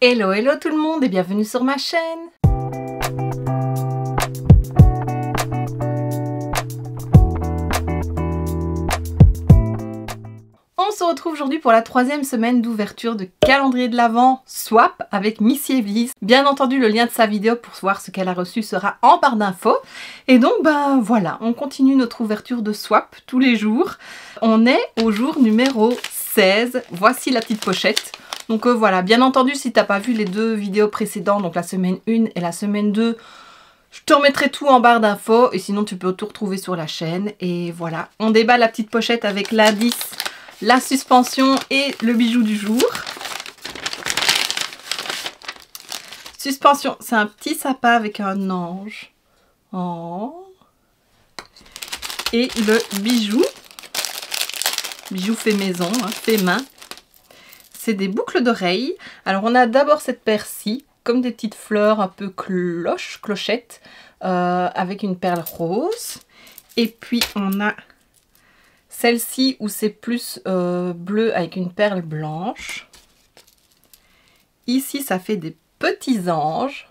Hello, hello tout le monde et bienvenue sur ma chaîne. On se retrouve aujourd'hui pour la 3e semaine d'ouverture de calendrier de l'Avent Swap avec Missy Evely's. Bien entendu, le lien de sa vidéo pour voir ce qu'elle a reçu sera en barre d'infos. Et donc, voilà, on continue notre ouverture de Swap tous les jours. On est au jour numéro 16. Voici la petite pochette. Donc voilà, bien entendu, si t'as pas vu les deux vidéos précédentes, donc la semaine 1 et la semaine 2, je te remettrai tout en barre d'infos. Et sinon, tu peux tout retrouver sur la chaîne. Et voilà, on déballe la petite pochette avec l'indice, la suspension et le bijou du jour. Suspension, c'est un petit sapin avec un ange. Oh. Et le bijou. Bijou fait maison, hein, fait main. C'est des boucles d'oreilles. Alors on a d'abord cette paire-ci, comme des petites fleurs un peu clochettes, avec une perle rose. Et puis on a celle-ci où c'est plus bleu avec une perle blanche. Ici ça fait des petits anges.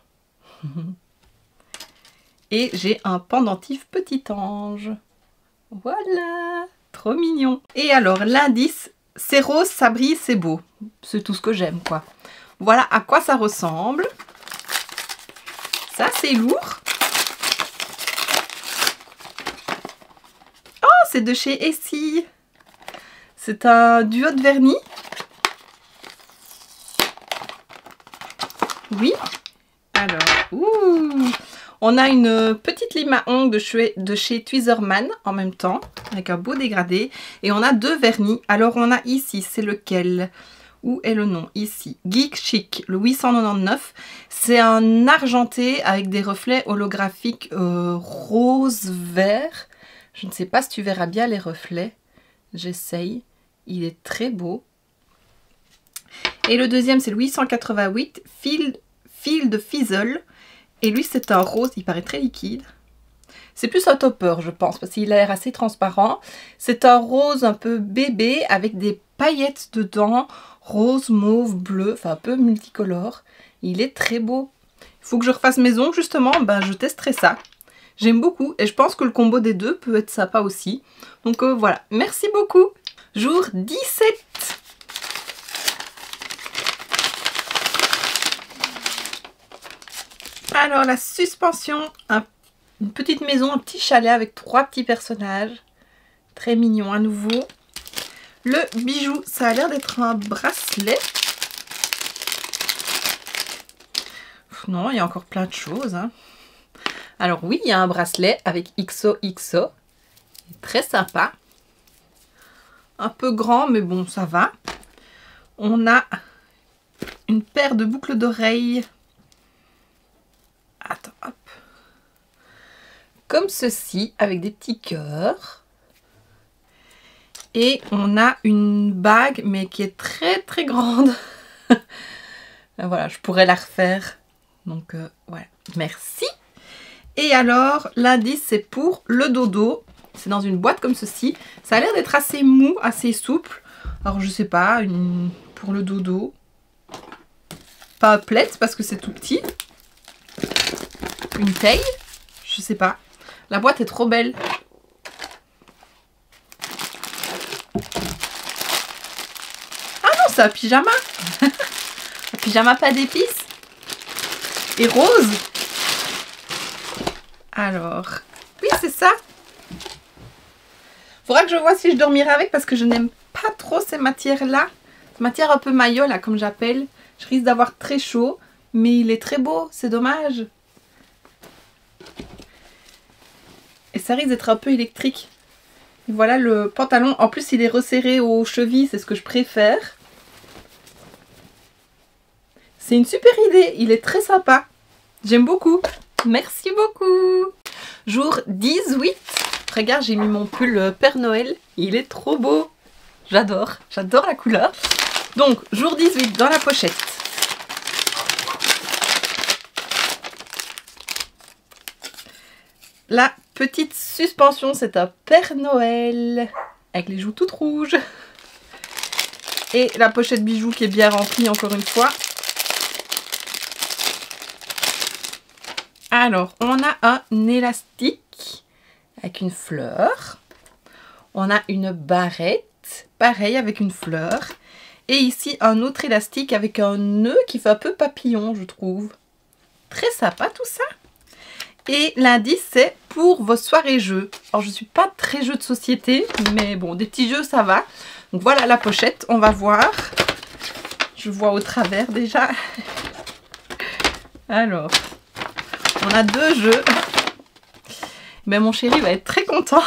Et j'ai un pendentif petit ange. Voilà, trop mignon. Et alors l'indice, c'est rose, ça brille, c'est beau. C'est tout ce que j'aime, quoi. Voilà à quoi ça ressemble. Ça, c'est lourd. Oh, c'est de chez Essie. C'est un duo de vernis. Oui. Alors, on a une petite lime à ongles de chez Tweezerman en même temps, avec un beau dégradé. Et on a deux vernis. Alors on a ici, c'est lequel? Où est le nom? Ici, Geek Chic, le 899. C'est un argenté avec des reflets holographiques rose-vert. Je ne sais pas si tu verras bien les reflets. J'essaye. Il est très beau. Et le deuxième, c'est le 888, Fil de Fizzle. Et lui, c'est un rose, il paraît très liquide. C'est plus un topper, je pense, parce qu'il a l'air assez transparent. C'est un rose un peu bébé avec des paillettes dedans. Rose, mauve, bleu, enfin un peu multicolore. Il est très beau. Il faut que je refasse mes ongles, justement, je testerai ça. J'aime beaucoup et je pense que le combo des deux peut être sympa aussi. Donc voilà, merci beaucoup. Jour 17. Alors la suspension, une petite maison, un petit chalet avec 3 petits personnages. Très mignon à nouveau. Le bijou, ça a l'air d'être un bracelet. Non, il y a encore plein de choses. Hein. Alors oui, il y a un bracelet avec XOXO. Très sympa. Un peu grand, mais bon, ça va. On a une paire de boucles d'oreilles. Attends, hop. Comme ceci, avec des petits cœurs. Et on a une bague, mais qui est très très grande. Voilà, je pourrais la refaire. Donc, voilà. Merci. Et alors, l'indice, c'est pour le dodo. C'est dans une boîte comme ceci. Ça a l'air d'être assez mou, assez souple. Alors, je sais pas, pour le dodo. Pas un plaid, parce que c'est tout petit. Une taille, je sais pas. La boîte est trop belle. Ah non, c'est un pyjama. Un pyjama pas d'épices. Et rose. Alors, oui, c'est ça. Faudra que je vois si je dormirai avec parce que je n'aime pas trop ces matières-là. Ces matières un peu maillot, là, comme j'appelle. Je risque d'avoir très chaud, mais il est très beau, c'est dommage. Et ça risque d'être un peu électrique. Et voilà le pantalon. En plus, il est resserré aux chevilles. C'est ce que je préfère. C'est une super idée. Il est très sympa. J'aime beaucoup. Merci beaucoup. Jour 18. Regarde, j'ai mis mon pull Père Noël. Il est trop beau. J'adore. J'adore la couleur. Donc, jour 18 dans la pochette. La petite suspension, c'est un Père Noël avec les joues toutes rouges. Et la pochette bijoux qui est bien remplie encore une fois. Alors, on a un élastique avec une fleur. On a une barrette, pareil avec une fleur. Et ici, un autre élastique avec un nœud qui fait un peu papillon, je trouve. Très sympa tout ça. Et l'indice, c'est pour vos soirées jeux. Alors, je ne suis pas très jeu de société, mais bon, des petits jeux, ça va. Donc, voilà la pochette. On va voir. Je vois au travers déjà. Alors, on a 2 jeux. Mais mon chéri va être très content.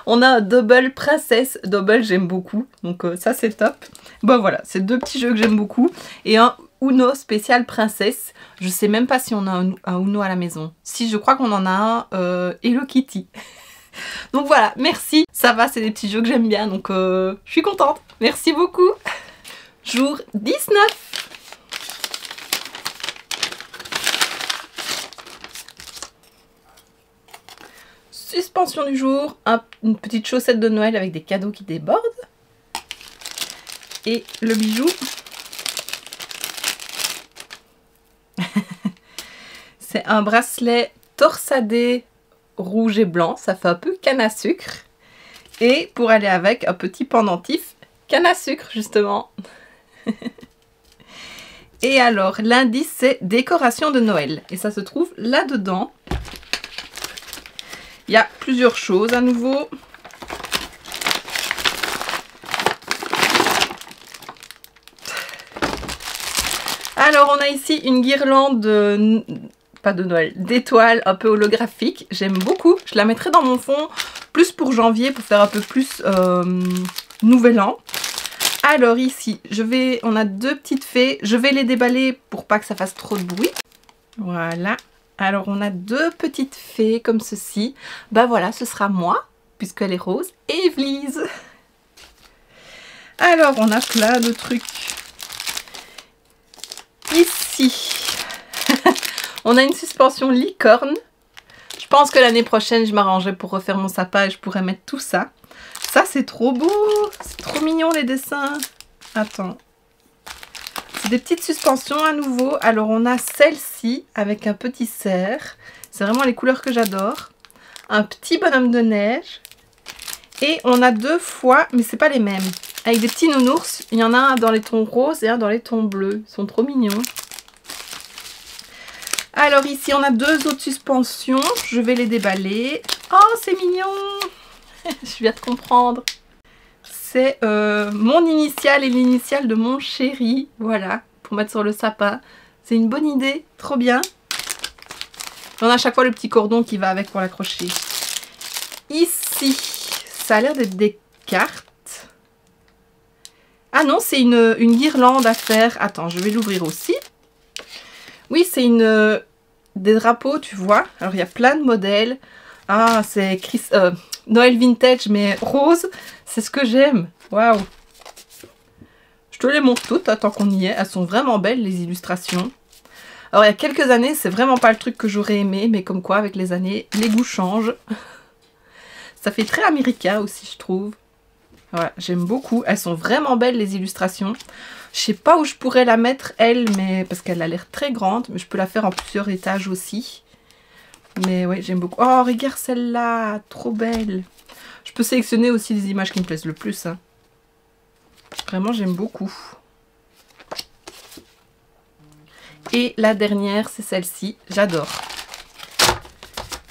On a un double princesse. Double, j'aime beaucoup. Donc, ça, c'est top. Bon, voilà, c'est 2 petits jeux que j'aime beaucoup. Et un Uno spécial princesse. Je sais même pas si on a un Uno à la maison. Si, je crois qu'on en a un Hello Kitty. Donc voilà, merci. Ça va, c'est des petits jeux que j'aime bien. Donc je suis contente. Merci beaucoup. Jour 19. Suspension du jour. Une petite chaussette de Noël avec des cadeaux qui débordent. Et le bijou. C'est un bracelet torsadé rouge et blanc. Ça fait un peu canne à sucre. Et pour aller avec, un petit pendentif canne à sucre, justement. Et alors, l'indice, c'est décoration de Noël. Et ça se trouve là-dedans. Il y a plusieurs choses à nouveau. Alors, on a ici une guirlande, pas de Noël, d'étoiles un peu holographique. J'aime beaucoup. Je la mettrai dans mon fond, plus pour janvier, pour faire un peu plus nouvel an. Alors ici, on a 2 petites fées. Je vais les déballer pour pas que ça fasse trop de bruit. Voilà. Alors, on a 2 petites fées comme ceci. Bah voilà, ce sera moi, puisqu'elle est rose, et Evelyse. Alors, on a plein de trucs. Ici, on a une suspension licorne. Je pense que l'année prochaine, je m'arrangerai pour refaire mon sapin et je pourrais mettre tout ça. Ça, c'est trop beau. C'est trop mignon, les dessins. Attends. C'est des petites suspensions à nouveau. Alors, on a celle-ci avec un petit cerf. C'est vraiment les couleurs que j'adore. Un petit bonhomme de neige. Et on a 2 fois, mais c'est pas les mêmes. Avec des petits nounours. Il y en a un dans les tons roses et un dans les tons bleus. Ils sont trop mignons. Alors ici, on a 2 autres suspensions. Je vais les déballer. Oh, c'est mignon. Je viens de comprendre. C'est mon initiale et l'initiale de mon chéri. Voilà, pour mettre sur le sapin. C'est une bonne idée. Trop bien. On a à chaque fois le petit cordon qui va avec pour l'accrocher. Ici, ça a l'air d'être des cartes. Ah non, c'est une guirlande à faire. Attends, je vais l'ouvrir aussi. Oui, c'est des drapeaux, tu vois. Alors, il y a plein de modèles. Ah, c'est Noël Vintage, mais rose. C'est ce que j'aime. Waouh. Je te les montre toutes, tant qu'on y est. Elles sont vraiment belles, les illustrations. Alors, il y a quelques années, c'est vraiment pas le truc que j'aurais aimé. Mais comme quoi, avec les années, les goûts changent. Ça fait très américain aussi, je trouve. Voilà, j'aime beaucoup. Elles sont vraiment belles, les illustrations. Je sais pas où je pourrais la mettre, elle, mais parce qu'elle a l'air très grande. Mais je peux la faire en plusieurs étages aussi. Mais ouais, j'aime beaucoup. Oh, regarde celle-là, trop belle. Je peux sélectionner aussi les images qui me plaisent le plus. Hein. Vraiment, j'aime beaucoup. Et la dernière, c'est celle-ci. J'adore.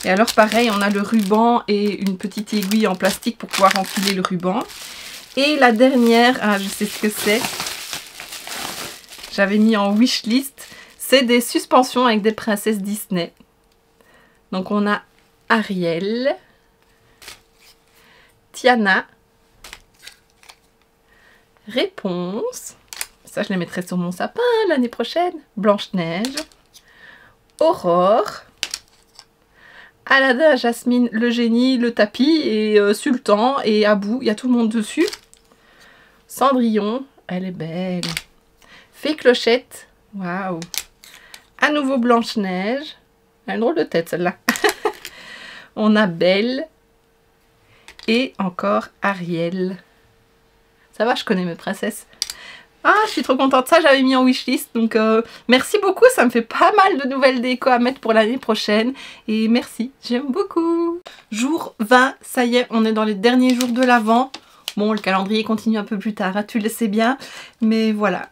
Et alors, pareil, on a le ruban et une petite aiguille en plastique pour pouvoir enfiler le ruban. Et la dernière, ah, je sais ce que c'est. J'avais mis en wishlist. C'est des suspensions avec des princesses Disney. Donc, on a Ariel, Tiana, Réponse. Ça, je les mettrai sur mon sapin l'année prochaine. Blanche-Neige, Aurore, Aladdin, Jasmine, le génie, le tapis et Sultan et Abou. Il y a tout le monde dessus. Cendrillon, elle est belle. Fée Clochette, waouh. À nouveau Blanche-Neige. Elle a une drôle de tête celle-là. On a Belle. Et encore Ariel. Ça va, je connais mes princesses. Ah, je suis trop contente, ça j'avais mis en wishlist, donc merci beaucoup, ça me fait pas mal de nouvelles déco à mettre pour l'année prochaine, et merci, j'aime beaucoup. Jour 20, ça y est, on est dans les derniers jours de l'Avent. Bon, le calendrier continue un peu plus tard, hein, tu le sais bien, mais voilà,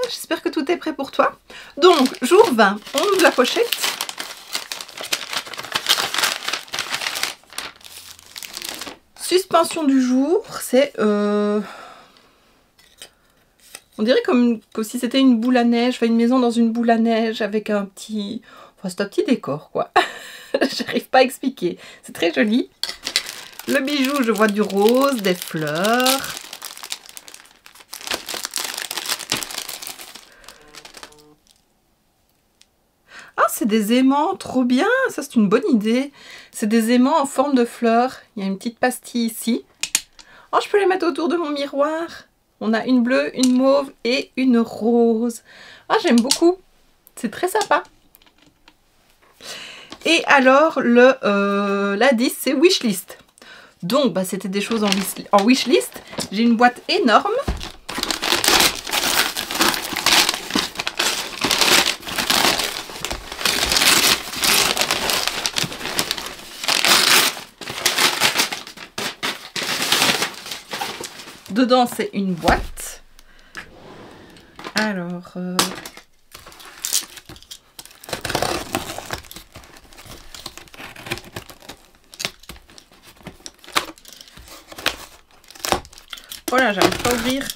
j'espère que tout est prêt pour toi. Donc, jour 20, on ouvre la pochette. Suspension du jour, c'est... on dirait comme si c'était une boule à neige, enfin une maison dans une boule à neige avec un petit... Enfin, c'est un petit décor, quoi. J'arrive pas à expliquer. C'est très joli. Le bijou, je vois du rose, des fleurs. Ah, c'est des aimants, trop bien. Ça, c'est une bonne idée. C'est des aimants en forme de fleurs. Il y a une petite pastille ici. Oh, je peux les mettre autour de mon miroir. On a une bleue, une mauve et une rose. Ah, j'aime beaucoup. C'est très sympa. Et alors, l'indice, c'est wishlist. Donc, bah, c'était des choses en wishlist. J'ai une boîte énorme. Dedans, c'est une boîte. Alors... Voilà, j'arrive pas à ouvrir.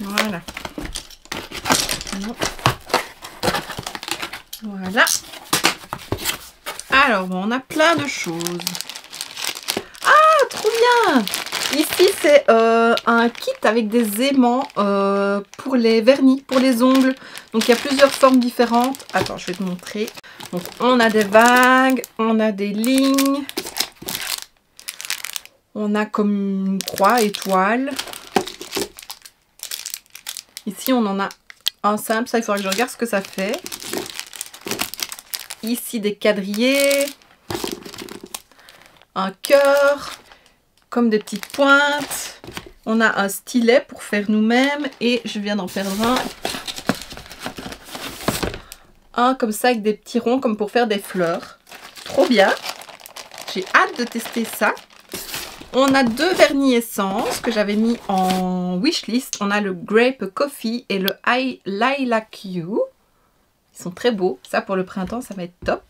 Voilà. Non. Voilà. Alors, bon, on a plein de choses. Ah, trop bien! Ici, c'est un kit avec des aimants pour les vernis, pour les ongles. Donc, il y a plusieurs formes différentes. Attends, je vais te montrer. Donc, on a des vagues, on a des lignes. On a comme une croix, étoile. Ici, on en a un simple. Ça, il faudra que je regarde ce que ça fait. Ici, des quadrillés. Un cœur. Comme des petites pointes. On a un stylet pour faire nous-mêmes. Et je viens d'en perdre un. Un comme ça avec des petits ronds comme pour faire des fleurs. Trop bien. J'ai hâte de tester ça. On a deux vernis essence que j'avais mis en wishlist. On a le Grape Coffee et le Lilac You. Ils sont très beaux. Ça, pour le printemps, ça va être top.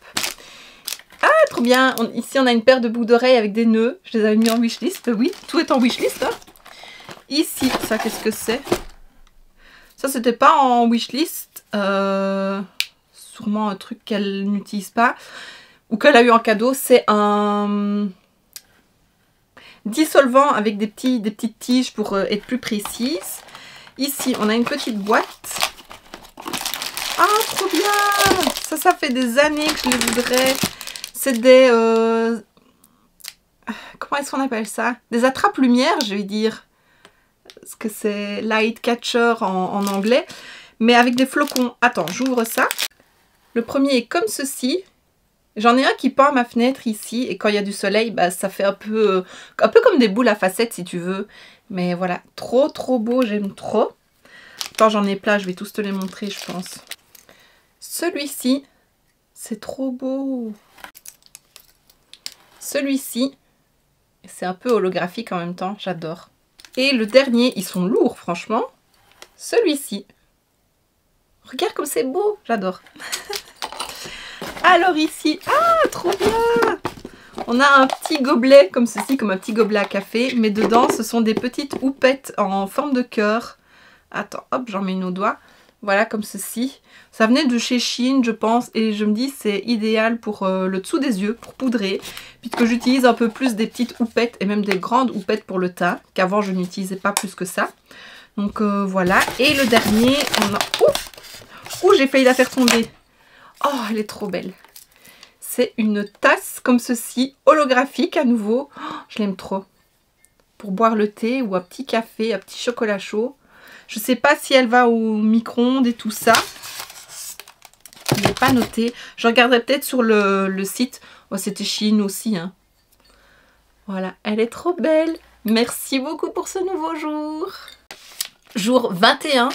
Ah, trop bien. Ici, on a une paire de boucles d'oreilles avec des nœuds. Je les avais mis en wishlist. Oui, tout est en wishlist. Hein. Ici, ça, qu'est-ce que c'est? Ça, c'était pas en wishlist. Sûrement un truc qu'elle n'utilise pas. Ou qu'elle a eu en cadeau. C'est un... dissolvant avec des petites tiges pour être plus précise. Ici, on a une petite boîte. Ah, trop bien! Ça fait des années que je les voudrais. C'est des... comment est-ce qu'on appelle ça? Des attrape-lumière, je vais dire. Parce que c'est light catcher en anglais. Mais avec des flocons. Attends, j'ouvre ça. Le premier est comme ceci. J'en ai un qui pend à ma fenêtre ici et quand il y a du soleil, bah, ça fait un peu comme des boules à facettes si tu veux. Mais voilà, trop beau, j'aime trop. Quand j'en ai plein, je vais tous te les montrer, je pense. Celui-ci, c'est trop beau. Celui-ci, c'est un peu holographique en même temps, j'adore. Et le dernier, ils sont lourds franchement. Celui-ci. Regarde comme c'est beau, j'adore. Alors ici, ah, trop bien! On a un petit gobelet comme ceci, comme un petit gobelet à café. Mais dedans, ce sont des petites houpettes en forme de cœur. Attends, hop, j'en mets une au doigt. Voilà, comme ceci. Ça venait de chez Shein, je pense. Et je me dis, c'est idéal pour le dessous des yeux, pour poudrer. Puisque j'utilise un peu plus des petites houpettes et même des grandes houpettes pour le teint. Qu'avant, je n'utilisais pas plus que ça. Donc voilà. Et le dernier, on a... Ouh, j'ai failli la faire tomber. Oh, elle est trop belle. C'est une tasse comme ceci, holographique à nouveau. Oh, je l'aime trop. Pour boire le thé ou un petit café, un petit chocolat chaud. Je ne sais pas si elle va au micro-ondes et tout ça. Il n'est pas noté. Je regarderai peut-être sur le site. Oh, c'était Shein aussi. Hein. Voilà, elle est trop belle. Merci beaucoup pour ce nouveau jour. Jour 21.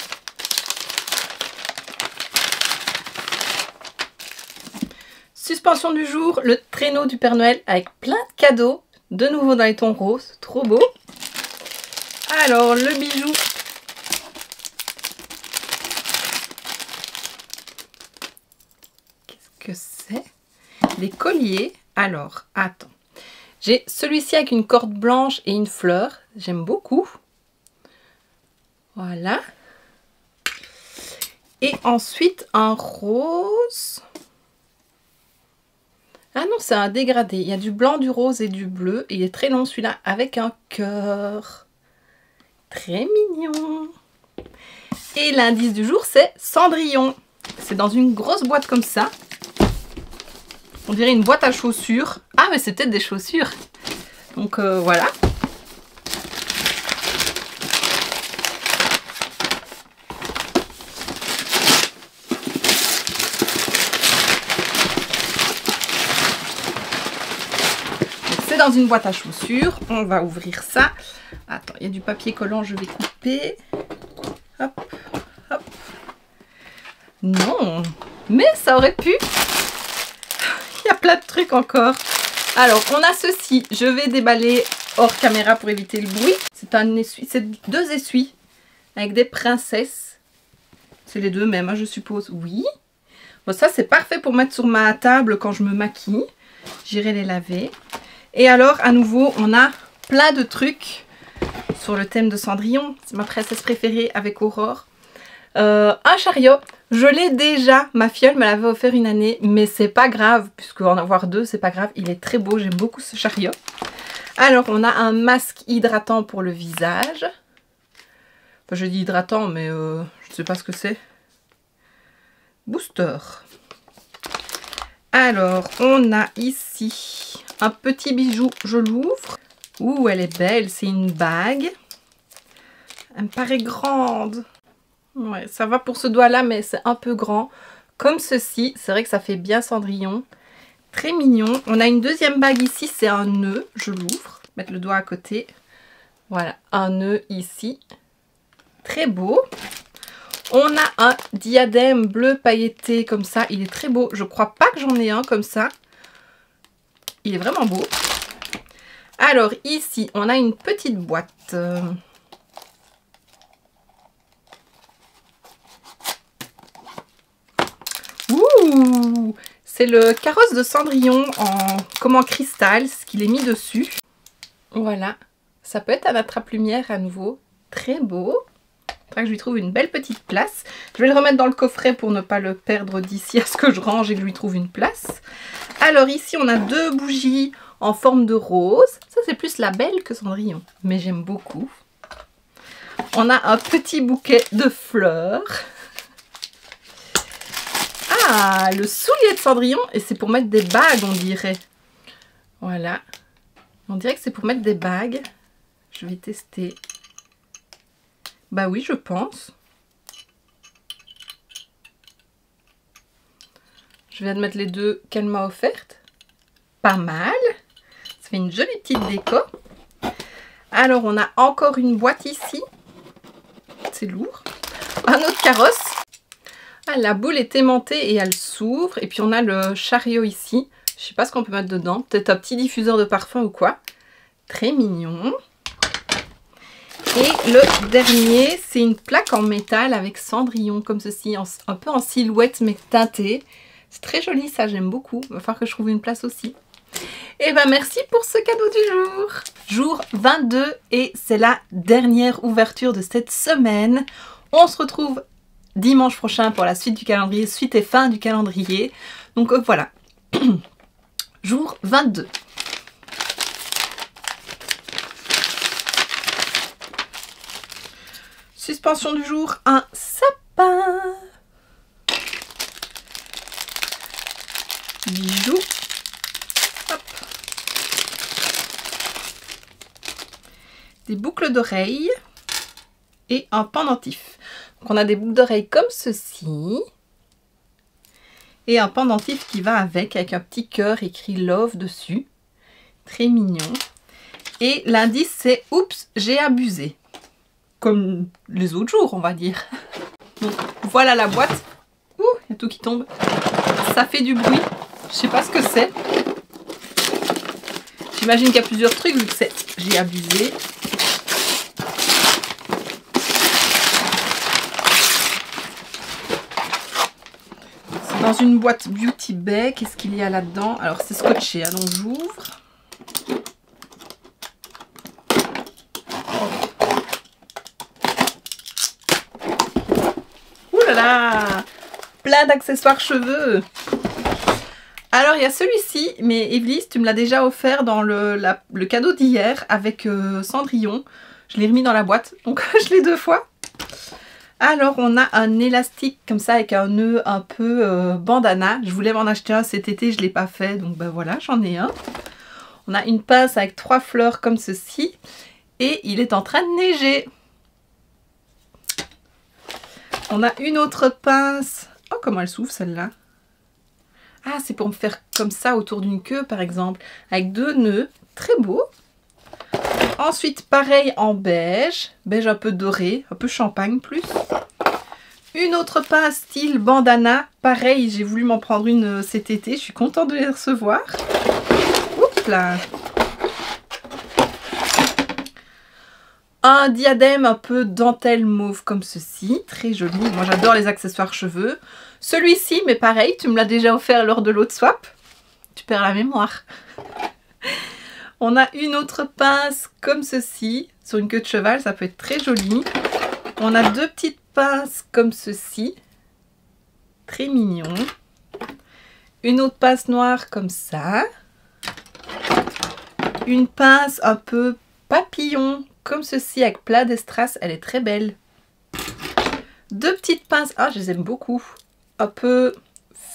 Suspension du jour, le traîneau du Père Noël avec plein de cadeaux. De nouveau dans les tons roses, trop beau. Alors, le bijou. Qu'est-ce que c'est? Des colliers. Alors, attends. J'ai celui-ci avec une corde blanche et une fleur. J'aime beaucoup. Voilà. Et ensuite, un rose. Ah non, c'est un dégradé. Il y a du blanc, du rose et du bleu. Il est très long celui-là avec un cœur. Très mignon. Et l'indice du jour, c'est Cendrillon. C'est dans une grosse boîte comme ça. On dirait une boîte à chaussures. Ah, mais c'est peut-être des chaussures. Donc voilà. C'est dans une boîte à chaussures. On va ouvrir ça. Attends, il y a du papier collant, je vais couper. Hop, hop. Non, mais ça aurait pu. Il y a plein de trucs encore. Alors, on a ceci. Je vais déballer hors caméra pour éviter le bruit. C'est un essuie, c'est 2 essuies avec des princesses. C'est les 2 mêmes, hein, je suppose. Oui. Bon, ça, c'est parfait pour mettre sur ma table quand je me maquille. J'irai les laver. Et alors, à nouveau, on a plein de trucs sur le thème de Cendrillon. C'est ma princesse préférée avec Aurore. Un chariot. Je l'ai déjà. Ma filleule me l'avait offert une année. Mais c'est pas grave. Puisque en avoir 2, c'est pas grave. Il est très beau. J'aime beaucoup ce chariot. Alors, on a un masque hydratant pour le visage. Enfin, je dis hydratant, mais je ne sais pas ce que c'est. Booster. Alors, on a ici un petit bijou. Je l'ouvre. Ouh, elle est belle. C'est une bague. Elle me paraît grande. Ouais, ça va pour ce doigt-là, mais c'est un peu grand. Comme ceci. C'est vrai que ça fait bien Cendrillon. Très mignon. On a une deuxième bague ici. C'est un nœud. Je l'ouvre. Mettre le doigt à côté. Voilà, un nœud ici. Très beau. On a un diadème bleu pailleté comme ça. Il est très beau. Je crois pas que j'en ai un comme ça. Il est vraiment beau. Alors ici, on a une petite boîte. Ouh! C'est le carrosse de Cendrillon comme en cristal, ce qu'il est mis dessus. Voilà. Ça peut être un attrape-lumière à nouveau. Très beau. Il faudra que je lui trouve une belle petite place. Je vais le remettre dans le coffret pour ne pas le perdre d'ici à ce que je range et que je lui trouve une place. Alors ici, on a 2 bougies en forme de rose. Ça, c'est plus la belle que Cendrillon. Mais j'aime beaucoup. On a un petit bouquet de fleurs. Ah, le soulier de Cendrillon. Et c'est pour mettre des bagues, on dirait. Voilà. On dirait que c'est pour mettre des bagues. Je vais tester. Bah oui, je pense. Je viens de mettre les 2 qu'elle m'a offertes. Pas mal. Ça fait une jolie petite déco. Alors, on a encore une boîte ici. C'est lourd. Un autre carrosse. Ah, la boule est aimantée et elle s'ouvre. Et puis, on a le chariot ici. Je sais pas ce qu'on peut mettre dedans. Peut-être un petit diffuseur de parfum ou quoi. Très mignon. Et le dernier, c'est une plaque en métal avec Cendrillon comme ceci, un peu en silhouette mais teintée. C'est très joli ça, j'aime beaucoup. Il va falloir que je trouve une place aussi. Et ben merci pour ce cadeau du jour. Jour 22 et c'est la dernière ouverture de cette semaine. On se retrouve dimanche prochain pour la suite du calendrier, suite et fin du calendrier. Donc voilà, jour 22. Suspension du jour, un sapin. Bijoux. Hop. Des boucles d'oreilles et un pendentif. Donc on a des boucles d'oreilles comme ceci. Et un pendentif qui va avec un petit cœur écrit Love dessus. Très mignon. Et l'indice c'est Oups, j'ai abusé. comme les autres jours, on va dire. Donc voilà la boîte. Ouh, il y a tout qui tombe. Ça fait du bruit. Je sais pas ce que c'est. J'imagine qu'il y a plusieurs trucs vu que j'ai abusé. C'est dans une boîte Beauty Bay. Qu'est-ce qu'il y a là-dedans? Alors c'est scotché, hein, donc j'ouvre. Ouh là là! Plein d'accessoires cheveux. Alors il y a celui-ci, mais Evelysse, tu me l'as déjà offert dans le cadeau d'hier avec Cendrillon. Je l'ai remis dans la boîte, donc je l'ai 2 fois. Alors on a un élastique comme ça avec un nœud un peu bandana. Je voulais m'en acheter un cet été, je ne l'ai pas fait, donc ben voilà, j'en ai un. On a une pince avec 3 fleurs comme ceci. Et il est en train de neiger. On a une autre pince. Oh, comment elle s'ouvre celle-là. Ah, c'est pour me faire comme ça autour d'une queue par exemple. Avec 2 nœuds. Très beau. Ensuite, pareil en beige. Beige un peu doré. Un peu champagne plus. Une autre pince style bandana. Pareil, j'ai voulu m'en prendre une cet été. Je suis contente de les recevoir. Oups là. Un diadème un peu dentelle mauve comme ceci. Très joli. Moi, j'adore les accessoires cheveux. Celui-ci, mais pareil, tu me l'as déjà offert lors de l'autre swap. Tu perds la mémoire. On a une autre pince comme ceci. Sur une queue de cheval, ça peut être très joli. On a 2 petites pinces comme ceci. Très mignon. Une autre pince noire comme ça. Une pince un peu papillon comme ceci avec plat d'estrace. Elle est très belle. 2 petites pinces. Ah, je les aime beaucoup. Un peu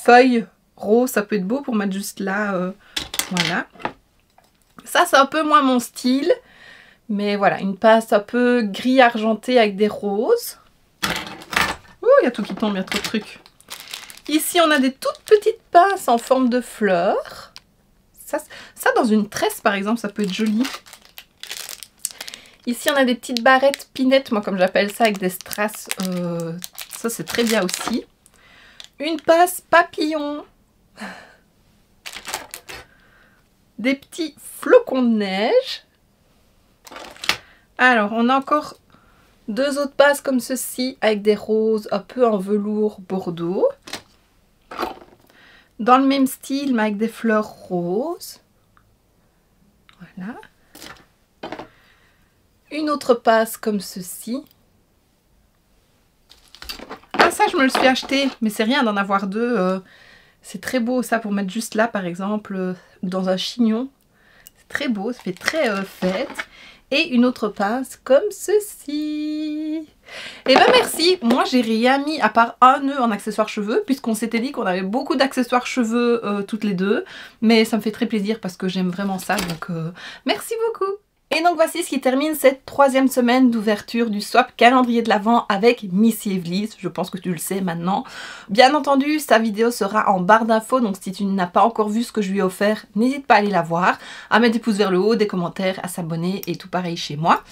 feuille rose. Ça peut être beau pour mettre juste là. Voilà. Ça, c'est un peu moins mon style. Mais voilà, une pince un peu gris argenté avec des roses. Ouh, il y a tout qui tombe, il y a trop de trucs. Ici, on a des toutes petites pinces en forme de fleurs. Ça, dans une tresse, par exemple, ça peut être joli. Ici, on a des petites barrettes pinettes, moi, comme j'appelle ça, avec des strass. Ça, c'est très bien aussi. Une pince papillon. Des petits flocons de neige. Alors, on a encore 2 autres pinces comme ceci, avec des roses un peu en velours bordeaux. Dans le même style, mais avec des fleurs roses. Voilà. Une autre pince comme ceci. Ah, ça, je me le suis acheté, mais c'est rien d'en avoir 2. C'est très beau, ça, pour mettre juste là, par exemple, ou dans un chignon. C'est très beau, ça fait très fête. Et une autre pince comme ceci. Et ben merci, moi j'ai rien mis à part un nœud en accessoires cheveux, puisqu'on s'était dit qu'on avait beaucoup d'accessoires cheveux toutes les deux. Mais ça me fait très plaisir parce que j'aime vraiment ça, donc merci beaucoup. Et donc voici ce qui termine cette 3e semaine d'ouverture du swap calendrier de l'Avent avec Missy Evelysse. Je pense que tu le sais maintenant. Bien entendu, sa vidéo sera en barre d'infos, donc si tu n'as pas encore vu ce que je lui ai offert, n'hésite pas à aller la voir, à mettre des pouces vers le haut, des commentaires, à s'abonner et tout pareil chez moi.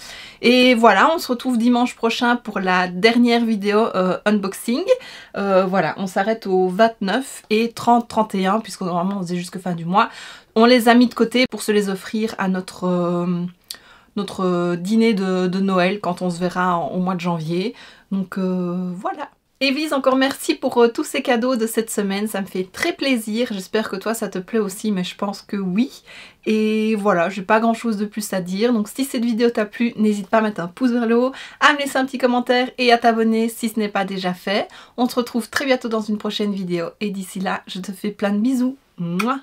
Et voilà, on se retrouve dimanche prochain pour la dernière vidéo unboxing. Voilà, on s'arrête au 29 et 30-31, puisque normalement on faisait jusqu'à fin du mois. On les a mis de côté pour se les offrir à notre dîner de Noël quand on se verra au mois de janvier. Donc voilà. Evelysse, encore merci pour tous ces cadeaux de cette semaine, ça me fait très plaisir. J'espère que toi ça te plaît aussi, mais je pense que oui. Et voilà, j'ai pas grand chose de plus à dire. Donc si cette vidéo t'a plu, n'hésite pas à mettre un pouce vers le haut, à me laisser un petit commentaire et à t'abonner si ce n'est pas déjà fait. On se retrouve très bientôt dans une prochaine vidéo. Et d'ici là, je te fais plein de bisous. Mouah.